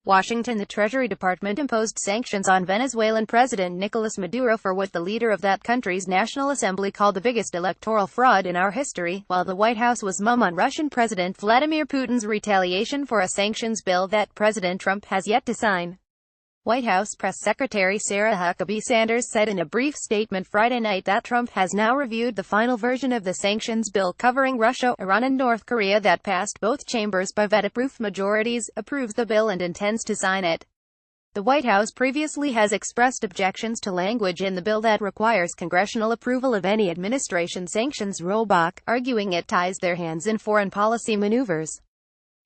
Washington. The Treasury Department imposed sanctions on Venezuelan President Nicolas Maduro for what the leader of that country's National Assembly called the biggest electoral fraud in our history, while the White House was mum on Russian President Vladimir Putin's retaliation for a sanctions bill that President Trump has yet to sign. White House Press Secretary Sarah Huckabee Sanders said in a brief statement Friday night that Trump has now reviewed the final version of the sanctions bill covering Russia, Iran and North Korea that passed both chambers by veto-proof majorities, approves the bill and intends to sign it. The White House previously has expressed objections to language in the bill that requires congressional approval of any administration sanctions rollback, arguing it ties their hands in foreign policy maneuvers.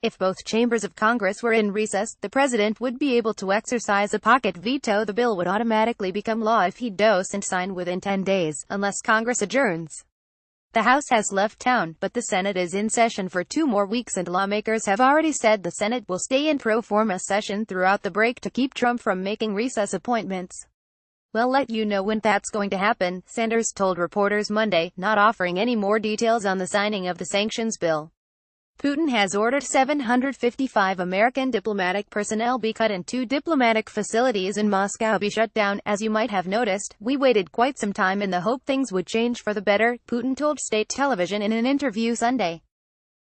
If both chambers of Congress were in recess, the president would be able to exercise a pocket veto. The bill would automatically become law if he doesn't sign within 10 days, unless Congress adjourns. The House has left town, but the Senate is in session for 2 more weeks and lawmakers have already said the Senate will stay in pro forma session throughout the break to keep Trump from making recess appointments. "We'll let you know when that's going to happen," Sanders told reporters Monday, not offering any more details on the signing of the sanctions bill. Putin has ordered 755 American diplomatic personnel be cut and 2 diplomatic facilities in Moscow be shut down. "As you might have noticed, we waited quite some time in the hope things would change for the better," Putin told state television in an interview Sunday.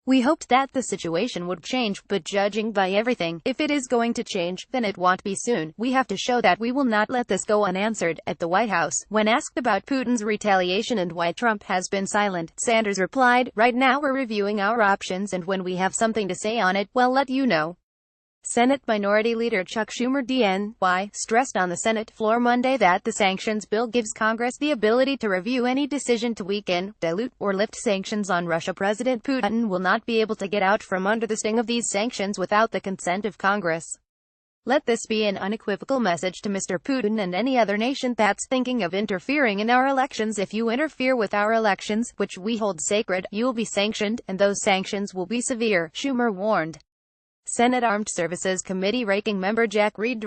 "We hoped that the situation would change, but judging by everything, if it is going to change, then it won't be soon. We have to show that we will not let this go unanswered." At the White House, when asked about Putin's retaliation and why Trump has been silent, Sanders replied, "Right now we're reviewing our options and when we have something to say on it, we'll let you know." Senate Minority Leader Chuck Schumer DNY stressed on the Senate floor Monday that the sanctions bill gives Congress the ability to review any decision to weaken, dilute, or lift sanctions on Russia. President Putin will not be able to get out from under the sting of these sanctions without the consent of Congress. "Let this be an unequivocal message to Mr. Putin and any other nation that's thinking of interfering in our elections. If you interfere with our elections, which we hold sacred, you'll be sanctioned, and those sanctions will be severe," Schumer warned. Senate Armed Services Committee Ranking Member Jack Reed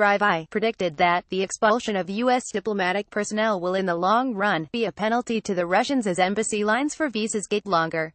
predicted that the expulsion of U.S. diplomatic personnel will in the long run be a penalty to the Russians as embassy lines for visas get longer.